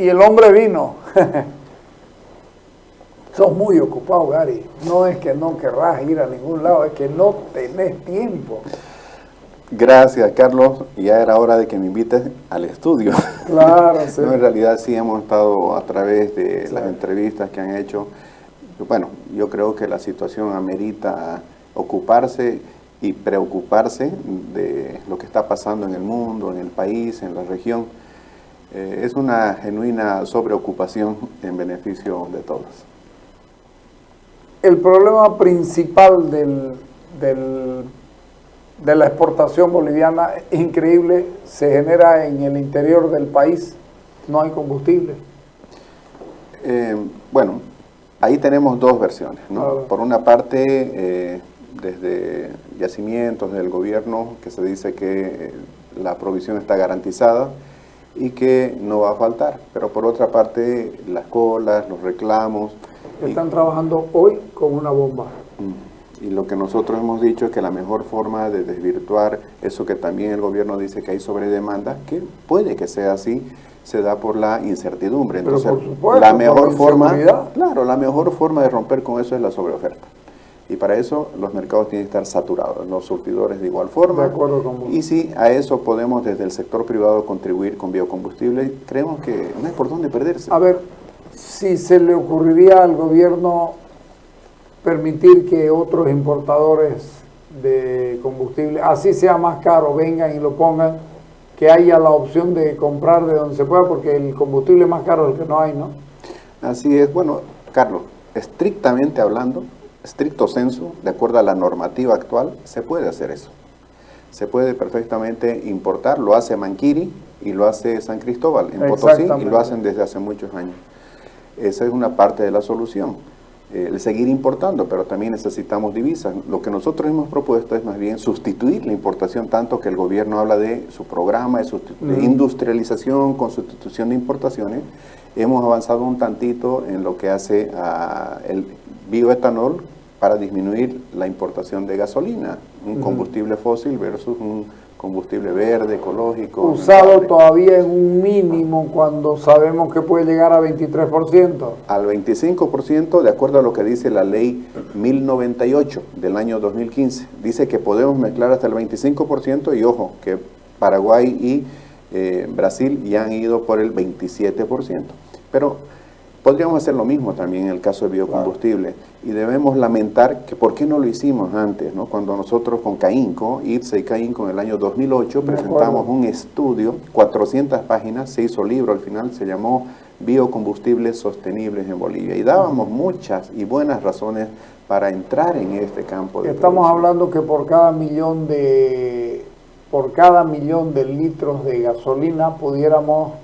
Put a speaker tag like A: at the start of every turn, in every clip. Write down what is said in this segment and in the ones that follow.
A: Y el hombre vino. Sos muy ocupado, Gary. No es que no querrás ir a ningún lado, es que no tenés tiempo.
B: Gracias, Carlos. Ya era hora de que me invites al estudio.
A: Claro, sí.
B: No, en realidad sí hemos estado a través de
A: Sí.
B: las entrevistas que han hecho. Bueno, yo creo que la situación amerita ocuparse y preocuparse de lo que está pasando en el mundo, en el país, en la región. Es una genuina sobreocupación en beneficio de todos.
A: El problema principal de la exportación boliviana es increíble, se genera en el interior del país, no hay combustible.
B: Bueno, ahí tenemos dos versiones, ¿no?
A: Claro.
B: Por una parte, desde yacimientos del gobierno, que se dice que la provisión está garantizada y que no va a faltar, pero por otra parte, las colas, los reclamos.
A: Están trabajando hoy con una bomba.
B: Y lo que nosotros hemos dicho es que la mejor forma de desvirtuar eso que también el gobierno dice que hay sobredemanda, que puede que sea así, se da por la incertidumbre. Entonces,
A: pero por supuesto,
B: la mejor forma,
A: inseguridad.
B: claro, la mejor forma de romper con eso es la sobreoferta. Y para eso los mercados tienen que estar saturados, los surtidores de igual forma.
A: De acuerdo con vos.
B: Y si a eso podemos desde el sector privado contribuir con biocombustible, creemos que no hay por dónde perderse.
A: A ver, si se le ocurriría al gobierno permitir que otros importadores de combustible, así sea más caro, vengan y lo pongan, que haya la opción de comprar de donde se pueda, porque el combustible es más caro el que no hay, ¿no?
B: Así es. Bueno, Carlos, estrictamente hablando, estricto sensu, de acuerdo a la normativa actual, se puede hacer eso. Se puede perfectamente importar, lo hace Manquiri y lo hace San Cristóbal en Potosí y lo hacen desde hace muchos años. Esa es una parte de la solución. El seguir importando, pero también necesitamos divisas. Lo que nosotros hemos propuesto es más bien sustituir la importación, tanto que el gobierno habla de su programa de industrialización con sustitución de importaciones. Hemos avanzado un tantito en lo que hace el bioetanol para disminuir la importación de gasolina, un combustible fósil versus un combustible verde, ecológico.
A: Usado todavía en un mínimo cuando sabemos que puede llegar a 23%.
B: Al 25%, de acuerdo a lo que dice la ley 1098 del año 2015. Dice que podemos mezclar hasta el 25% y ojo, que Paraguay y Brasil ya han ido por el 27%. Pero podríamos hacer lo mismo también en el caso de biocombustible. Y debemos lamentar que por qué no lo hicimos antes, ¿no? Cuando nosotros con CAINCO, IPSA y CAINCO en el año 2008 presentamos un estudio, 400 páginas, se hizo libro al final, se llamó Biocombustibles Sostenibles en Bolivia. Y dábamos muchas y buenas razones para entrar en este campo de
A: Estamos
B: producción.
A: hablando que por cada millón de litros de gasolina pudiéramos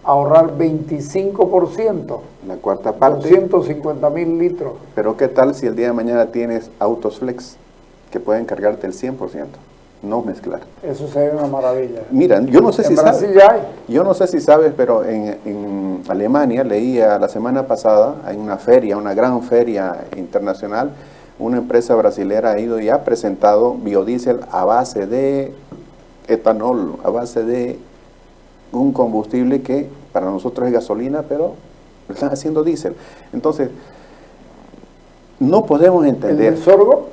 A: ahorrar 25%,
B: La cuarta parte.
A: 250.000 litros.
B: Pero ¿qué tal si el día de mañana tienes autos flex que pueden cargarte el 100%? No mezclar.
A: Eso sería una maravilla.
B: Mira, yo no sé si sabes.
A: En Brasil ya hay.
B: Yo no sé si sabes, pero en Alemania, leía la semana pasada, hay una feria, una gran feria internacional, una empresa brasilera ha ido y ha presentado biodiesel a base de etanol, a base de un combustible que para nosotros es gasolina, pero lo están haciendo diésel. Entonces, no podemos entender.
A: ¿El sorgo?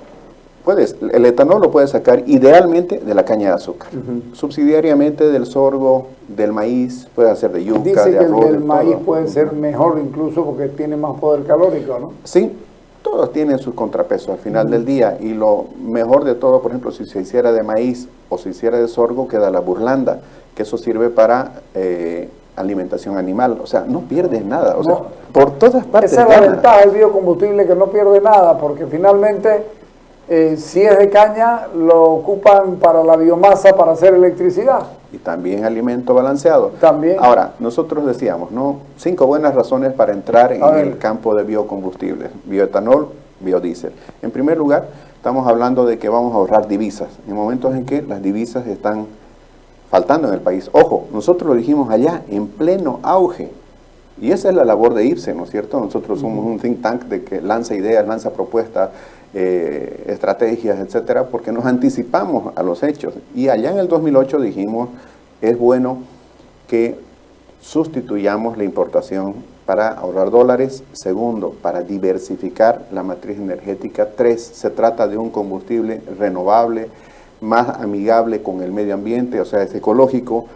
B: El etanol lo puedes sacar idealmente de la caña de azúcar, subsidiariamente del sorgo, del maíz, puede hacer de yuca,
A: Dice
B: de
A: que
B: arroz.
A: el del maíz
B: todo.
A: puede ser mejor incluso porque tiene más poder calórico, ¿no?
B: Sí, todos tienen sus contrapesos al final del día, y lo mejor de todo, por ejemplo, si se hiciera de maíz o se hiciera de sorgo, queda la burlanda, que eso sirve para alimentación animal. O sea, no pierdes nada, o sea, por todas partes.
A: Esa es la ventaja del biocombustible, que no pierde nada, porque finalmente, si es de caña, lo ocupan para la biomasa, para hacer electricidad.
B: Y también alimento balanceado.
A: También.
B: Ahora, nosotros decíamos, ¿no? 5 buenas razones para entrar en el campo de biocombustibles, bioetanol, biodiesel. En primer lugar, estamos hablando de que vamos a ahorrar divisas, en momentos en que las divisas están faltando en el país. Ojo, nosotros lo dijimos allá, en pleno auge. Y esa es la labor de IPSE, ¿no es cierto? Nosotros somos un think tank de que lanza ideas, lanza propuestas, estrategias, etcétera, porque nos anticipamos a los hechos. Y allá en el 2008 dijimos, es bueno que sustituyamos la importación para ahorrar dólares. Segundo, para diversificar la matriz energética. 3, se trata de un combustible renovable, más amigable con el medio ambiente, o sea, es ecológico.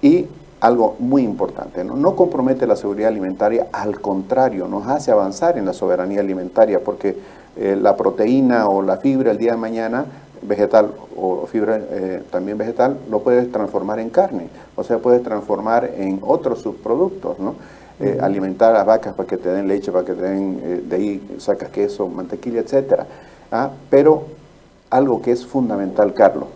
B: Y algo muy importante, no compromete la seguridad alimentaria, al contrario, nos hace avanzar en la soberanía alimentaria, porque la proteína o la fibra el día de mañana, vegetal o fibra también vegetal, lo puedes transformar en carne, o sea, puedes transformar en otros subproductos, ¿no? Alimentar a vacas para que te den leche, para que te den, de ahí sacas queso, mantequilla, etcétera. Pero algo que es fundamental, Carlos,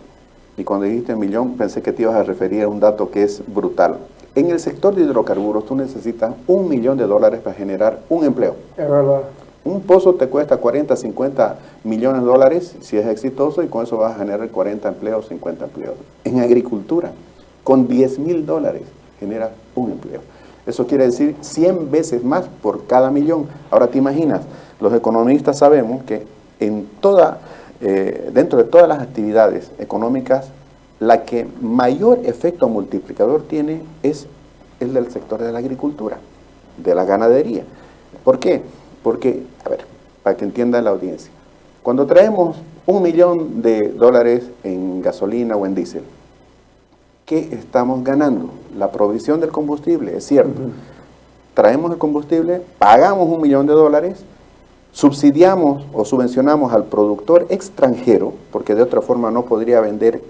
B: y cuando dijiste millón, pensé que te ibas a referir a un dato que es brutal. En el sector de hidrocarburos, tú necesitas $1 millón para generar un empleo.
A: Es verdad.
B: Un pozo te cuesta 40, 50 millones de dólares si es exitoso, y con eso vas a generar 40 empleos, 50 empleos. En agricultura, con $10,000 generas un empleo. Eso quiere decir 100 veces más por cada millón. Ahora te imaginas, los economistas sabemos que dentro de todas las actividades económicas, la que mayor efecto multiplicador tiene es el del sector de la agricultura, de la ganadería. ¿Por qué? Porque, a ver, para que entienda la audiencia, cuando traemos $1 millón en gasolina o en diésel, ¿qué estamos ganando? La provisión del combustible, es cierto. Traemos el combustible, pagamos $1 millón, subsidiamos o subvencionamos al productor extranjero, porque de otra forma no podría vender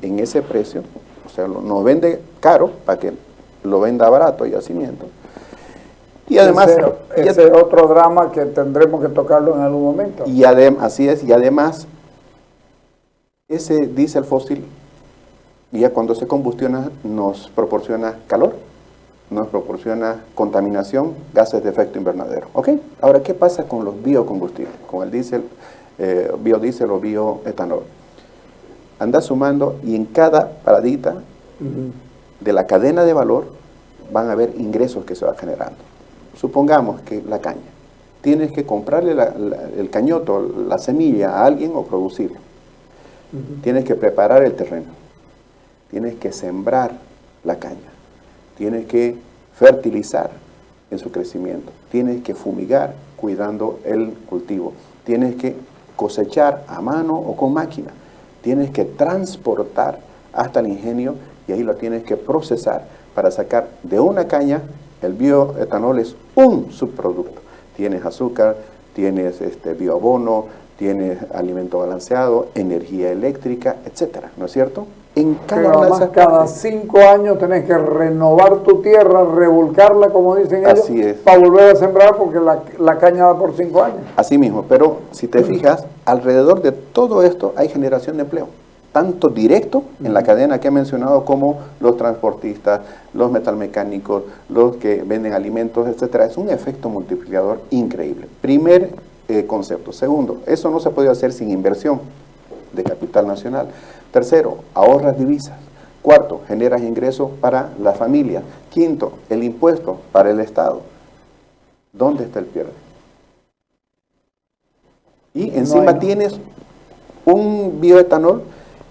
B: en ese precio, o sea, nos vende caro para que lo venda barato y yacimiento. Y además... Ese es otro drama que tendremos que tocarlo en algún momento. Y así es, y además, ese diésel fósil, ya cuando se combustiona, nos proporciona calor, nos proporciona contaminación, gases de efecto invernadero. ¿Ok? Ahora, ¿qué pasa con los biocombustibles? Con el diésel, biodiesel o bioetanol. Anda sumando, y en cada paradita de la cadena de valor van a haber ingresos que se van generando. Supongamos que la caña, tienes que comprarle el cañoto, la semilla a alguien o producirlo. Tienes que preparar el terreno, tienes que sembrar la caña, tienes que fertilizar en su crecimiento, tienes que fumigar cuidando el cultivo, tienes que cosechar a mano o con máquina, tienes que transportar hasta el ingenio, y ahí lo tienes que procesar para sacar de una caña. El bioetanol es un subproducto. Tienes azúcar, tienes bioabono, tienes alimento balanceado, energía eléctrica, etcétera, ¿no es cierto? En cada 5 años tenés que renovar tu tierra, revolcarla, como dicen ellos, para volver a sembrar, porque la caña da por 5 años. Así mismo, pero si te fijas, alrededor de todo esto hay generación de empleo, tanto directo en la cadena que he mencionado, como los transportistas, los metalmecánicos, los que venden alimentos, etcétera. Es un efecto multiplicador increíble. Primer concepto. Segundo, eso no se puede hacer sin inversión de capital nacional. Tercero, ahorras divisas. Cuarto, generas ingresos para la familia. Quinto, el impuesto para el Estado. ¿Dónde está el pierde? Y encima tienes un bioetanol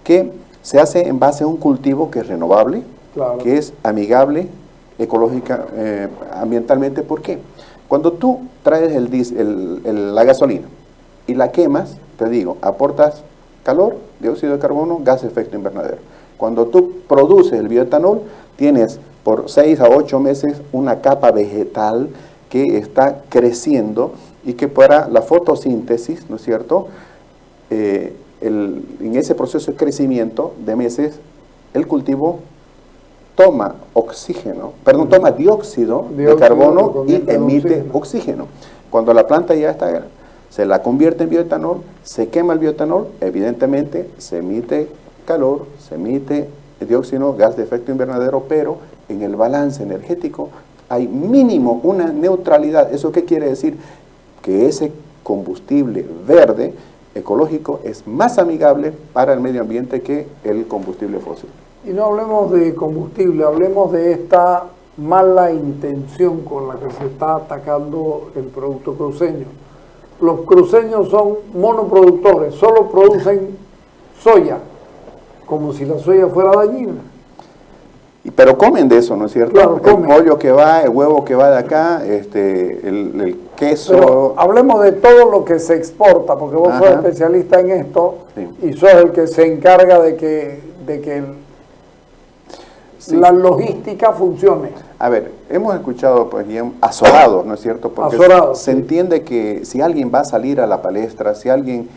B: que se hace en base a un cultivo que es renovable, que es amigable ecológica, ambientalmente. ¿Por qué? Cuando tú traes la gasolina y la quemas, te digo, aportas calor, dióxido de carbono, gas de efecto invernadero. Cuando tú produces el bioetanol, tienes por 6 a 8 meses una capa vegetal que está creciendo, y que para la fotosíntesis, ¿no es cierto?, en ese proceso de crecimiento de meses, el cultivo toma toma dióxido de carbono y emite oxígeno. Cuando la planta ya está, se la convierte en bioetanol, se quema el bioetanol, evidentemente se emite calor, se emite dióxido, gas de efecto invernadero, pero en el balance energético hay mínimo una neutralidad. ¿Eso qué quiere decir? Que ese combustible verde ecológico es más amigable para el medio ambiente que el combustible fósil. Y no hablemos de combustible, hablemos de esta mala intención con la que se está atacando el producto cruceño. Los cruceños son monoproductores, solo producen soya, como si la soya fuera dañina. Pero comen de eso, ¿no es cierto?
A: Claro,
B: el
A: comen.
B: pollo que va, el huevo que va de acá, el queso.
A: Pero hablemos de todo lo que se exporta, porque vos sos
B: Ajá.
A: especialista en esto,
B: Sí.
A: y sos el que se encarga de que
B: Sí.
A: la logística funcione.
B: A ver, hemos escuchado, pues, bien, azorados, ¿no es cierto? Porque
A: Azorados,
B: se
A: sí.
B: entiende que si alguien va a salir a la palestra, si alguien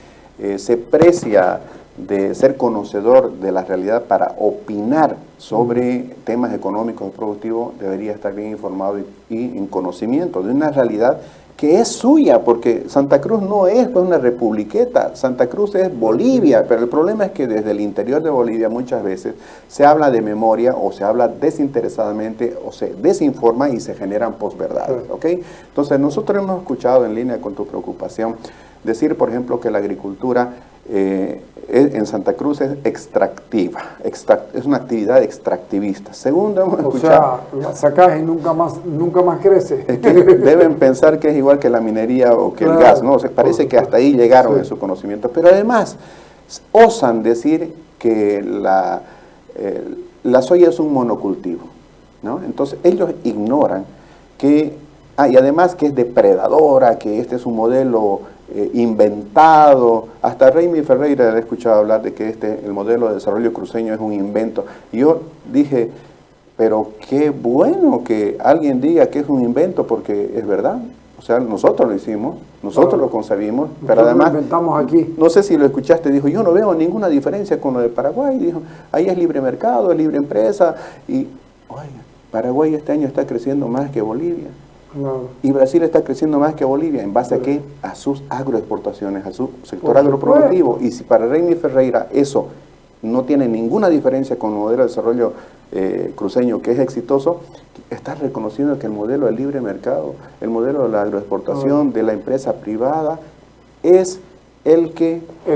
B: se precia de ser conocedor de la realidad para opinar sobre temas económicos y productivos, debería estar bien informado y en conocimiento de una realidad que es suya, porque Santa Cruz no es pues una republiqueta, Santa Cruz es Bolivia, pero el problema es que desde el interior de Bolivia muchas veces se habla de memoria o se habla desinteresadamente o se desinforma y se generan posverdades, ¿ok? Entonces nosotros hemos escuchado en línea con tu preocupación decir, por ejemplo, que la agricultura en Santa Cruz es extractiva, es una actividad extractivista. Segundo, hemos escuchado...
A: O sea, la sacás y nunca más crece.
B: Es que deben pensar que es igual que la minería o que
A: Claro,
B: el gas, ¿no? O sea, parece que hasta ahí llegaron
A: sí.
B: en su conocimiento. Pero además, osan decir que la soya es un monocultivo, ¿no? Entonces, ellos ignoran que... y además que es depredadora, que este es un modelo inventado. Hasta Raimi Ferreira he escuchado hablar de que el modelo de desarrollo cruceño es un invento. Y yo dije, pero qué bueno que alguien diga que es un invento porque es verdad. O sea, nosotros lo hicimos, nosotros lo concebimos, pero
A: Nosotros
B: además,
A: lo inventamos aquí.
B: no sé si lo escuchaste, dijo, yo no veo ninguna diferencia con lo de Paraguay. Dijo, ahí es libre mercado, es libre empresa. Y, oye, Paraguay este año está creciendo más que Bolivia.
A: Claro.
B: Y Brasil está creciendo más que Bolivia. ¿En base a qué? A sus agroexportaciones, a su sector
A: Por
B: agroproductivo. Y si para Raimi Ferreira eso no tiene ninguna diferencia con el modelo de desarrollo cruceño, que es exitoso, está reconociendo que el modelo del libre mercado, el modelo de la agroexportación, de la empresa privada, es el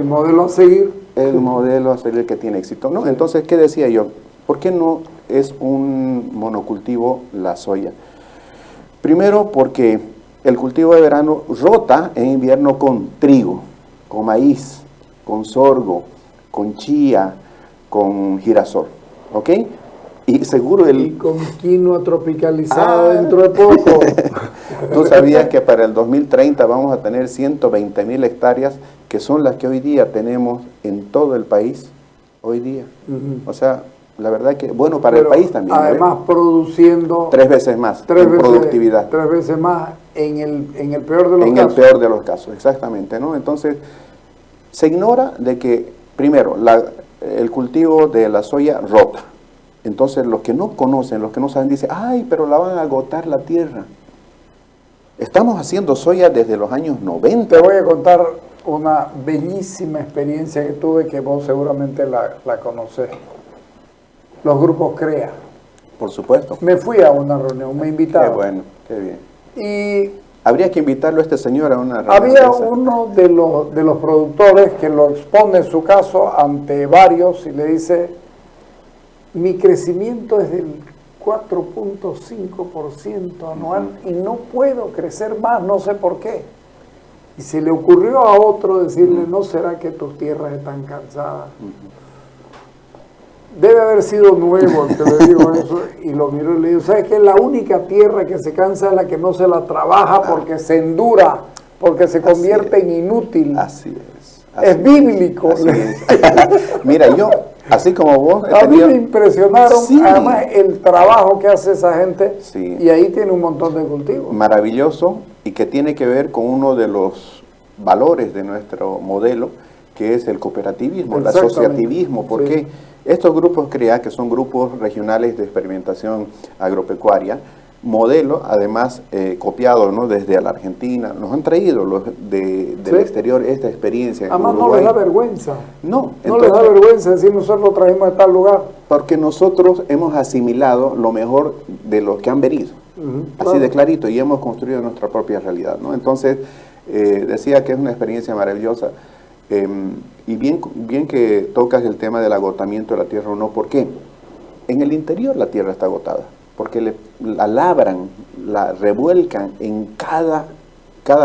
A: modelo a seguir.
B: El modelo a seguir que tiene éxito, ¿no? Entonces, ¿qué decía yo? ¿Por qué no es un monocultivo la soya? Primero, porque el cultivo de verano rota en invierno con trigo, con maíz, con sorgo, con chía, con girasol, ¿ok? Y seguro
A: Y con quinoa tropicalizada dentro de poco.
B: ¿Tú sabías que para el 2030 vamos a tener 120.000 hectáreas, que son las que hoy día tenemos en todo el país? Hoy día. O sea, la verdad que, bueno, para el país también.
A: Además, produciendo
B: 3 veces más en productividad.
A: 3 veces más en el peor de los casos.
B: En el peor de los casos, exactamente, ¿no? Entonces, se ignora de que, primero, el cultivo de la soya rota. Entonces, los que no conocen, los que no saben, dicen, ay, pero la van a agotar la tierra. Estamos haciendo soya desde los años 90.
A: Te voy a contar una bellísima experiencia que tuve, que vos seguramente la conocés. Los grupos CREA.
B: Por supuesto.
A: Me fui a una reunión, me invitaron.
B: Qué bueno, qué bien.
A: Y
B: habría que invitarlo a este señor a una reunión.
A: Había uno de los productores que lo expone su caso ante varios y le dice, mi crecimiento es del 4.5% anual y no puedo crecer más, no sé por qué. Y se le ocurrió a otro decirle, ¿no será que tus tierras están cansadas? Debe haber sido nuevo el que le dijo eso, y lo miró y le dijo, ¿sabes qué? La única tierra que se cansa es la que no se la trabaja porque se endura, porque se convierte en inútil.
B: Así es.
A: Es bíblico.
B: Así es. Mira, yo, así como vos...
A: A mí me impresionaron,
B: sí,
A: además, el trabajo que hace esa gente,
B: sí,
A: y ahí tiene un montón de cultivos.
B: Maravilloso, y que tiene que ver con uno de los valores de nuestro modelo, que es el cooperativismo, el asociativismo, porque sí, estos grupos CREA, que son grupos regionales de experimentación agropecuaria, modelo, además copiado, ¿no?, desde la Argentina, nos han traído los del
A: sí,
B: exterior esta experiencia.
A: Además no les da vergüenza.
B: No,
A: no les da vergüenza decir nosotros lo trajimos de tal lugar.
B: Porque nosotros hemos asimilado lo mejor de los que han venido,
A: claro,
B: así de clarito, y hemos construido nuestra propia realidad, ¿no? Entonces, decía que es una experiencia maravillosa. Y bien que tocas el tema del agotamiento de la tierra o no. ¿Por qué? En el interior la tierra está agotada, porque la labran, la revuelcan en cada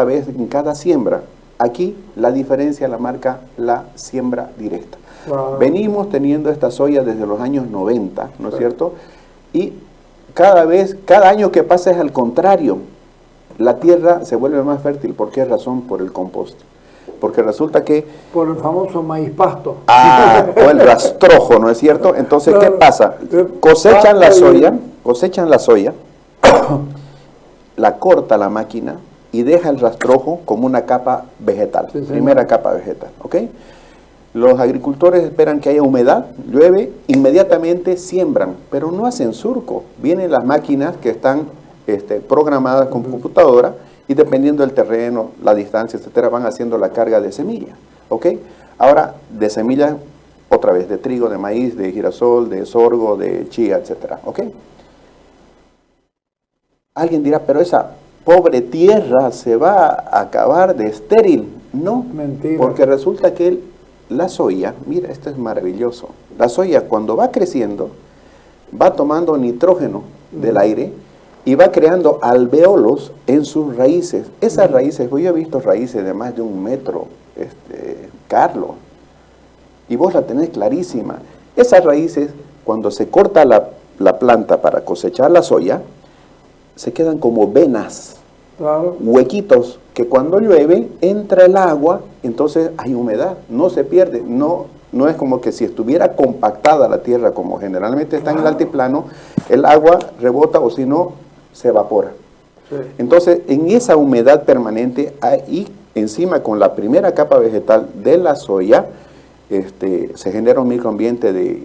B: vez, en cada siembra. Aquí la diferencia la marca la siembra directa. Venimos teniendo esta soya desde los años 90, ¿no es cierto? y cada año que pasa es al contrario. La tierra se vuelve más fértil. ¿Por qué razón? Por el compost. Porque resulta que...
A: Por el famoso maíz pasto.
B: O el rastrojo, ¿no es cierto? Entonces, ¿qué pasa? Cosechan la soya, la corta la máquina y deja el rastrojo como una capa vegetal, primera capa vegetal, ¿ok? Los agricultores esperan que haya humedad, llueve, inmediatamente siembran, pero no hacen surco. Vienen las máquinas que están programadas con computadora y dependiendo del terreno, la distancia, etcétera, van haciendo la carga de semilla, ¿ok? Ahora, de semilla, otra vez, de trigo, de maíz, de girasol, de sorgo, de chía, etcétera, ¿ok? Alguien dirá, pero esa pobre tierra se va a acabar de estéril. No,
A: mentira.
B: Porque resulta que la soya, mira, esto es maravilloso. La soya cuando va creciendo, va tomando nitrógeno del aire y va creando alvéolos en sus raíces. Esas raíces, yo he visto raíces de más de 1 metro, Carlos, y vos la tenés clarísima. Esas raíces, cuando se corta la planta para cosechar la soya, se quedan como venas,
A: claro,
B: huequitos, que cuando llueve entra el agua, entonces hay humedad, no se pierde, no es como que si estuviera compactada la tierra, como generalmente está en el altiplano, el agua rebota o si no, se evapora. Sí. Entonces, en esa humedad permanente, ahí encima con la primera capa vegetal de la soya, se genera un microambiente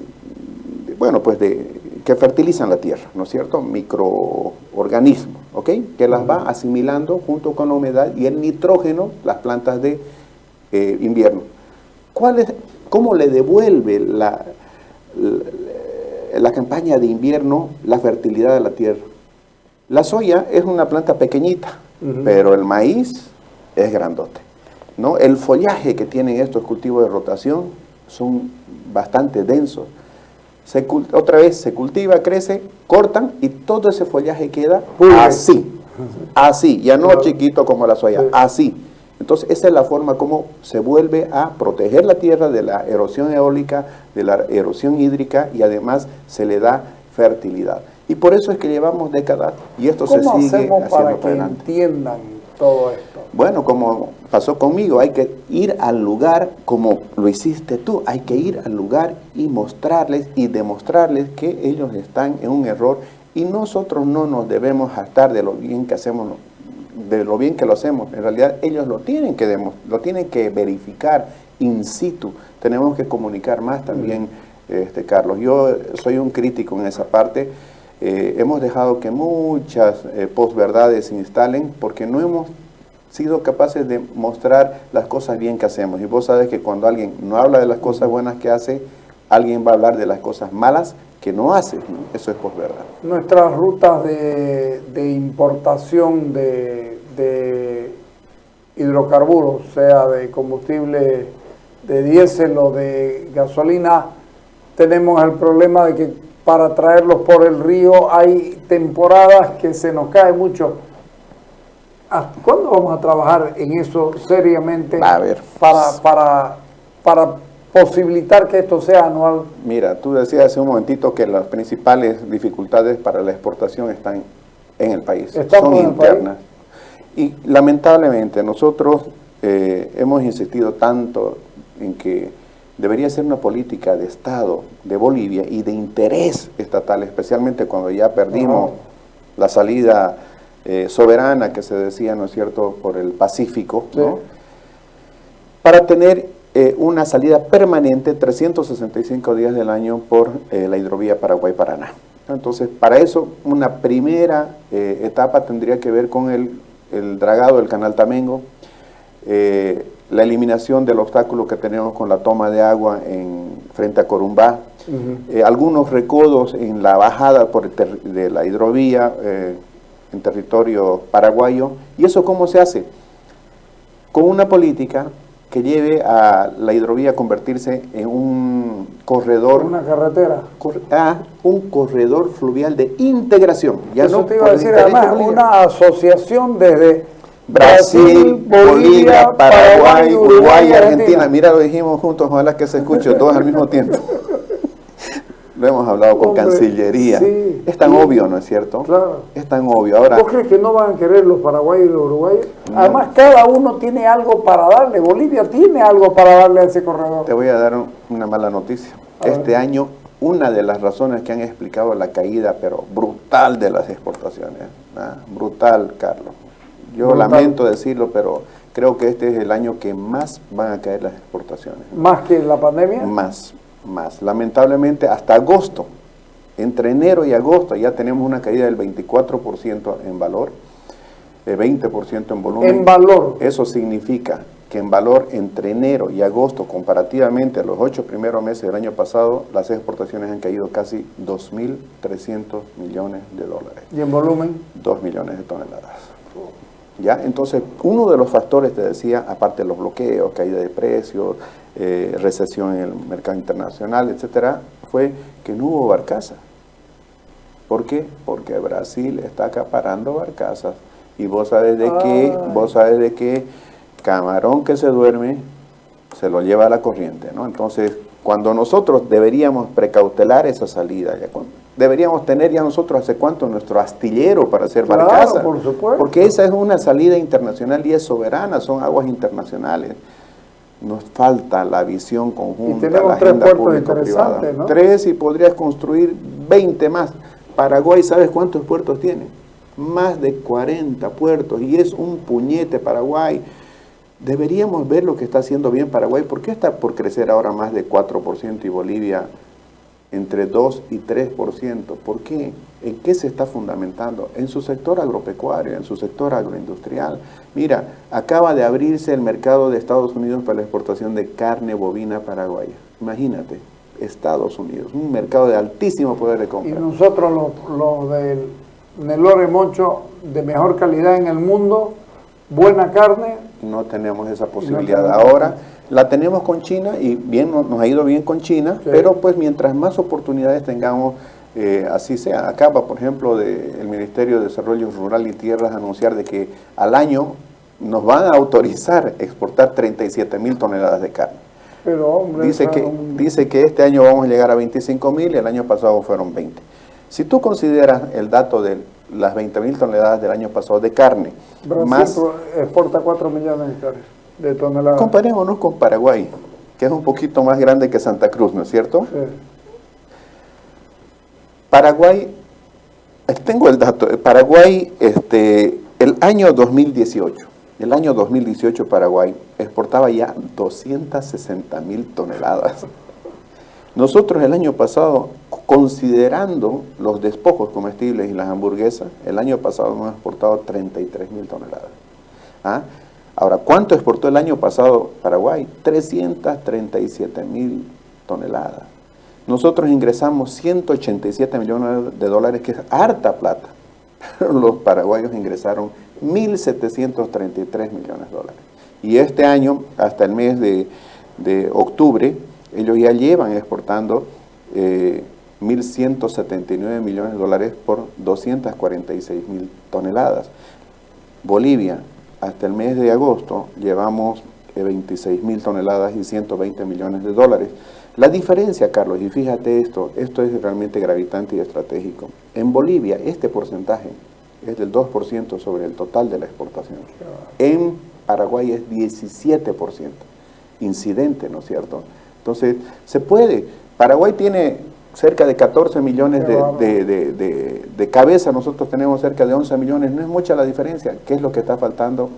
B: que fertilizan la tierra, ¿no es cierto? Microorganismos, ¿ok? Que las va asimilando junto con la humedad y el nitrógeno, las plantas de invierno. ¿Cómo le devuelve la campaña de invierno la fertilidad de la tierra? La soya es una planta pequeñita, pero el maíz es grandote, ¿no? El follaje que tienen estos cultivos de rotación son bastante densos. Otra vez se cultiva, crece, cortan y todo ese follaje queda así, ya no chiquito como la soya, así. Entonces esa es la forma como se vuelve a proteger la tierra de la erosión eólica, de la erosión hídrica y además se le da fertilidad. Y por eso es que llevamos décadas y esto se sigue haciendo.
A: ¿Cómo hacemos para que entiendan todo esto?
B: Bueno, como pasó conmigo, hay que ir al lugar como lo hiciste tú, hay que ir al lugar y mostrarles y demostrarles que ellos están en un error y nosotros no nos debemos jactar de lo bien que hacemos, de lo bien que lo hacemos. En realidad ellos lo tienen que verificar in situ. Tenemos que comunicar más también, Carlos. Yo soy un crítico en esa parte. Hemos dejado que muchas posverdades se instalen porque no hemos sido capaces de mostrar las cosas bien que hacemos. Y vos sabes que cuando alguien no habla de las cosas buenas que hace, alguien va a hablar de las cosas malas que no hace, ¿no? Eso es posverdad.
A: Nuestras rutas de importación de hidrocarburos, sea de combustible de diésel o de gasolina, tenemos el problema de que para traerlos por el río hay temporadas que se nos cae mucho. ¿Cuándo vamos a trabajar en eso seriamente para posibilitar que esto sea anual?
B: Mira, tú decías hace un momentito que las principales dificultades para la exportación están en el país, son internas. Y lamentablemente nosotros hemos insistido tanto en que debería ser una política de Estado de Bolivia y de interés estatal, especialmente cuando ya perdimos la salida soberana que se decía, ¿no es cierto?, por el Pacífico, ¿no? Para tener una salida permanente 365 días del año por la hidrovía Paraguay-Paraná. Entonces, para eso, una primera etapa tendría que ver con el dragado del Canal Tamengo, la eliminación del obstáculo que tenemos con la toma de agua frente a Corumbá, algunos recodos en la bajada de la hidrovía en territorio paraguayo. ¿Y eso cómo se hace? Con una política que lleve a la hidrovía a convertirse en un corredor...
A: Una carretera.
B: Un corredor fluvial de integración. Ya
A: eso
B: no
A: te iba a decir, además, una asociación desde
B: Brasil, Bolivia, Paraguay, Uruguay y Argentina. Mira, lo dijimos juntos, ojalá que se escuche todos al mismo tiempo. Lo hemos hablado con
A: Hombre,
B: Cancillería.
A: sí,
B: Es tan
A: sí,
B: obvio, ¿no es cierto?
A: claro.
B: Es tan obvio. Ahora,
A: ¿Vos crees que no van a querer los paraguayos y los uruguayos?
B: No.
A: Además, cada uno tiene algo para darle. Bolivia tiene algo para darle a ese corredor.
B: te voy a dar una mala noticia.
A: A ver.
B: Este año, una de las razones que han explicado la caída, pero brutal, de las exportaciones. Brutal, Carlos. Yo
A: Brutal.
B: lamento decirlo, pero creo que este es el año que más van a caer las exportaciones.
A: ¿Más que la pandemia?
B: Más. Lamentablemente, hasta agosto, entre enero y agosto, ya tenemos una caída del 24% en valor, de 20% en volumen.
A: En valor.
B: Eso significa que en valor, entre enero y agosto, comparativamente a los 8 primeros meses del año pasado, las exportaciones han caído casi 2.300 millones de dólares.
A: ¿Y en volumen?
B: 2 millones de toneladas. ¿Ya? Entonces, uno de los factores, te decía, aparte de los bloqueos, caída de precios, recesión en el mercado internacional, etcétera, fue que no hubo barcazas. ¿Por qué? Porque Brasil está acaparando barcazas. Y vos sabes de que camarón que se duerme se lo lleva a la corriente, ¿no? Entonces, cuando nosotros deberíamos precautelar esa salida, deberíamos tener ya nosotros hace cuánto nuestro astillero para hacer barcaza.
A: Por supuesto.
B: Porque esa es una salida internacional y es soberana, son aguas internacionales. Nos falta la visión conjunta,
A: y tenemos
B: la
A: 3
B: agenda
A: puertos
B: público-privada.
A: interesantes, ¿no?
B: 3 y podrías construir 20 más. Paraguay, ¿sabes cuántos puertos tiene? Más de 40 puertos y es un puñete Paraguay. Deberíamos ver lo que está haciendo bien Paraguay. ¿Por qué está por crecer ahora más de 4% y Bolivia entre 2 y 3%? ¿Por qué? ¿En qué se está fundamentando? En su sector agropecuario, en su sector agroindustrial. Mira, acaba de abrirse el mercado de Estados Unidos para la exportación de carne bovina paraguaya. Imagínate, Estados Unidos, un mercado de altísimo poder de compra.
A: Y nosotros los del Nelore Moncho, de mejor calidad en el mundo, buena carne.
B: No tenemos esa posibilidad. Ahora la tenemos con China y bien nos ha ido bien con China,
A: sí.
B: Pero pues mientras más oportunidades tengamos, así sea. Acaba, por ejemplo, el Ministerio de Desarrollo Rural y Tierras anunciar de que al año nos van a autorizar exportar 37.000 toneladas de carne.
A: Pero hombre,
B: dice que este año vamos a llegar a 25.000 y el año pasado fueron 20. Si tú consideras el dato de las 20.000 toneladas del año pasado de carne,
A: Brasil
B: más
A: exporta 4 millones de toneladas.
B: Comparémonos con Paraguay, que es un poquito más grande que Santa Cruz, ¿no es cierto?
A: Sí.
B: Paraguay, tengo el dato, Paraguay, el año 2018 Paraguay exportaba ya 260.000 toneladas. Nosotros el año pasado, considerando los despojos comestibles y las hamburguesas, el año pasado hemos exportado 33.000 toneladas. ¿Ah? Ahora, ¿cuánto exportó el año pasado Paraguay? 337.000 toneladas. Nosotros ingresamos 187 millones de dólares, que es harta plata. Pero los paraguayos ingresaron 1.733 millones de dólares. Y este año, hasta el mes de octubre, ellos ya llevan exportando 1.179 millones de dólares por 246.000 toneladas. Bolivia, hasta el mes de agosto, llevamos 26.000 toneladas y 120 millones de dólares. La diferencia, Carlos, y fíjate esto es realmente gravitante y estratégico. En Bolivia, este porcentaje es del 2% sobre el total de la exportación. En Paraguay es 17%. Incidente, ¿no es cierto? Entonces, se puede. Paraguay tiene cerca de 14 millones de cabezas, nosotros tenemos cerca de 11 millones. No es mucha la diferencia. ¿Qué es lo que está faltando?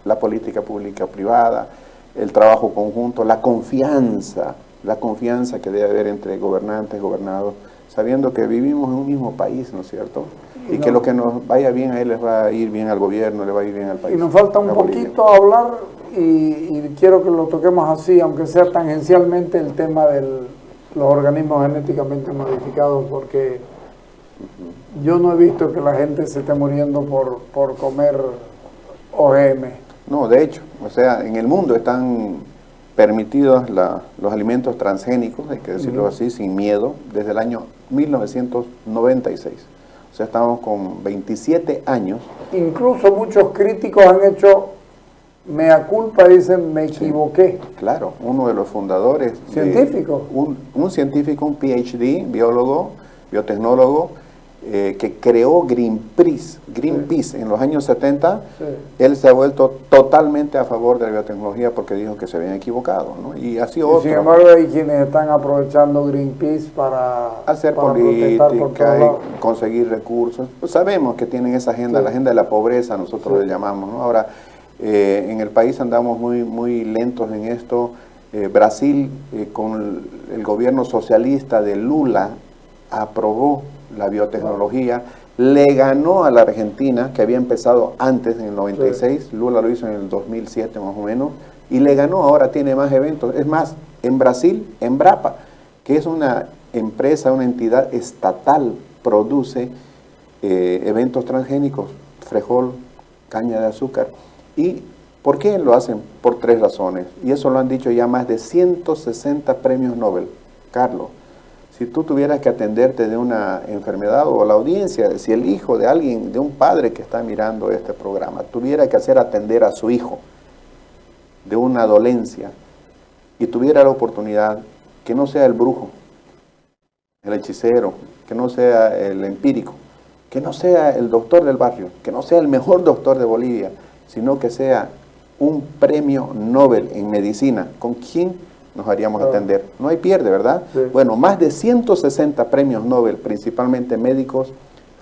B: La política pública privada, el trabajo conjunto, la confianza que debe haber entre gobernantes, gobernados, sabiendo que vivimos en un mismo país, ¿no es cierto? Y que lo que nos vaya bien a él les va a ir bien al gobierno, le va a ir bien al país.
A: Y nos falta un poquito hablar, y quiero que lo toquemos así, aunque sea tangencialmente, el tema de los organismos genéticamente modificados, porque yo no he visto que la gente se esté muriendo por comer OGM.
B: No, de hecho, o sea, en el mundo están permitidos los alimentos transgénicos, hay que decirlo así, sin miedo, desde el año 1996. O sea, estamos con 27 años.
A: Incluso muchos críticos han hecho mea culpa, dicen, me equivoqué.
B: Claro, uno de los fundadores.
A: ¿Científico?
B: Un científico, un PhD, biólogo, biotecnólogo, que creó Greenpeace en los años 70, él se ha vuelto totalmente a favor de la biotecnología porque dijo que se habían equivocado, ¿no? Y así otro.
A: Sin embargo, hay quienes están aprovechando Greenpeace para
B: hacer política y conseguir recursos. Pues sabemos que tienen esa agenda, la agenda de la pobreza, nosotros le llamamos, ¿no? Ahora, en el país andamos muy lentos en esto. Brasil, con el gobierno socialista de Lula, aprobó la biotecnología, le ganó a la Argentina, que había empezado antes, en el 96, Lula lo hizo en el 2007 más o menos, y le ganó, ahora tiene más eventos. Es más, en Brasil, Embrapa, que es una empresa, una entidad estatal, produce eventos transgénicos, frijol, caña de azúcar. ¿Y por qué lo hacen? Por 3 razones, y eso lo han dicho ya más de 160 premios Nobel. Carlos, si tú tuvieras que atenderte de una enfermedad, o la audiencia, si el hijo de alguien, de un padre que está mirando este programa, tuviera que hacer atender a su hijo de una dolencia y tuviera la oportunidad, que no sea el brujo, el hechicero, que no sea el empírico, que no sea el doctor del barrio, que no sea el mejor doctor de Bolivia, sino que sea un premio Nobel en medicina, ¿con quién nos haríamos atender? No hay pierde, ¿verdad? Sí. Bueno, más de 160 premios Nobel, principalmente médicos,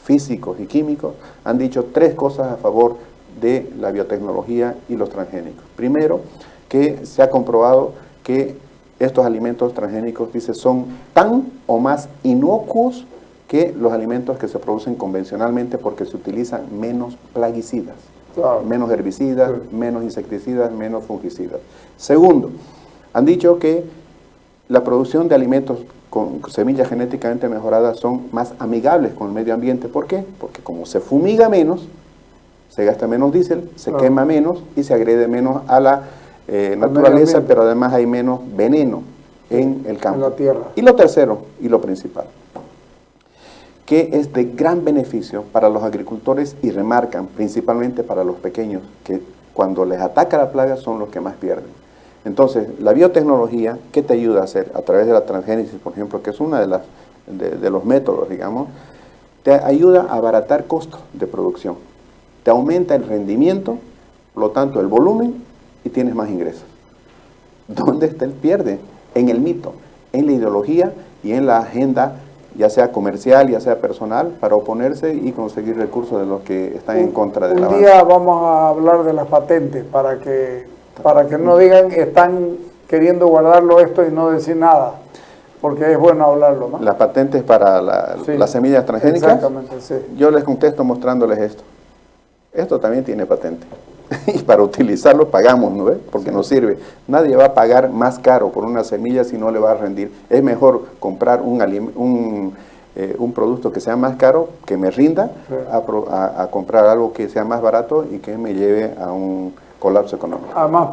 B: físicos y químicos, han dicho 3 cosas a favor de la biotecnología y los transgénicos. Primero, que se ha comprobado que estos alimentos transgénicos, dice, son tan o más inocuos que los alimentos que se producen convencionalmente porque se utilizan menos plaguicidas, menos herbicidas, menos insecticidas, menos fungicidas. Segundo, han dicho que la producción de alimentos con semillas genéticamente mejoradas son más amigables con el medio ambiente. ¿Por qué? Porque como se fumiga menos, se gasta menos diésel, se quema menos y se agrede menos a la naturaleza, pero además hay menos veneno en el campo.
A: En la tierra.
B: Y lo tercero, y lo principal, que es de gran beneficio para los agricultores y remarcan principalmente para los pequeños, que cuando les ataca la plaga son los que más pierden. Entonces, la biotecnología, ¿qué te ayuda a hacer? A través de la transgénesis, por ejemplo, que es uno de los métodos, digamos, te ayuda a abaratar costos de producción. Te aumenta el rendimiento, por lo tanto el volumen, y tienes más ingresos. ¿Dónde está el pierde? En el mito, en la ideología y en la agenda, ya sea comercial, ya sea personal, para oponerse y conseguir recursos de los que están en contra de la
A: avance. Un día vamos a hablar de las patentes, para que no digan están queriendo guardarlo esto y no decir nada, porque es bueno hablarlo, ¿no?
B: Las patentes para las semillas transgénicas.
A: Exactamente, sí.
B: Yo les contesto mostrándoles esto. Esto también tiene patente. Y para utilizarlo pagamos, ¿no ves? Porque nos sirve. Nadie va a pagar más caro por una semilla si no le va a rendir. Es mejor comprar un producto que sea más caro, que me rinda, a comprar algo que sea más barato y que me lleve a un colapso económico.
A: Además,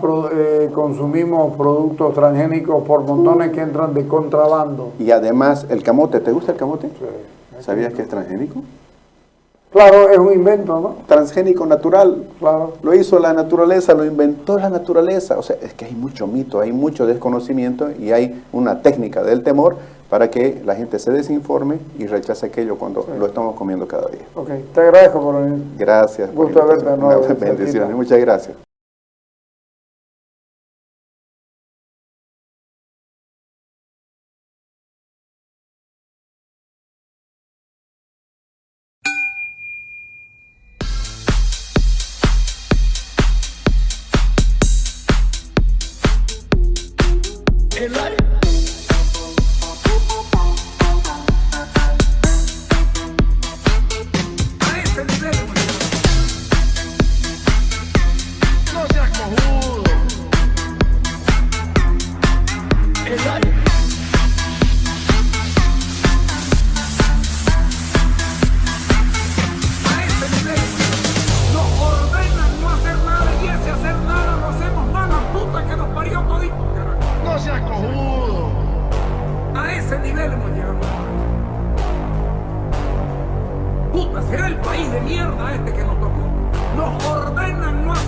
A: consumimos productos transgénicos por montones que entran de contrabando.
B: Y además, el camote, ¿te gusta el camote? Sí. ¿Sabías que es transgénico?
A: Claro, es un invento, ¿no?
B: Transgénico natural.
A: Claro.
B: Lo hizo la naturaleza, lo inventó la naturaleza. O sea, es que hay mucho mito, hay mucho desconocimiento y hay una técnica del temor para que la gente se desinforme y rechace aquello cuando lo estamos comiendo cada día.
A: Ok, te agradezco por venir.
B: Gracias.
A: Gusto verte de nuevo.
B: Bendiciones, muchas gracias.
C: Será el país de mierda este que nos tocó. Nos ordenan no hacer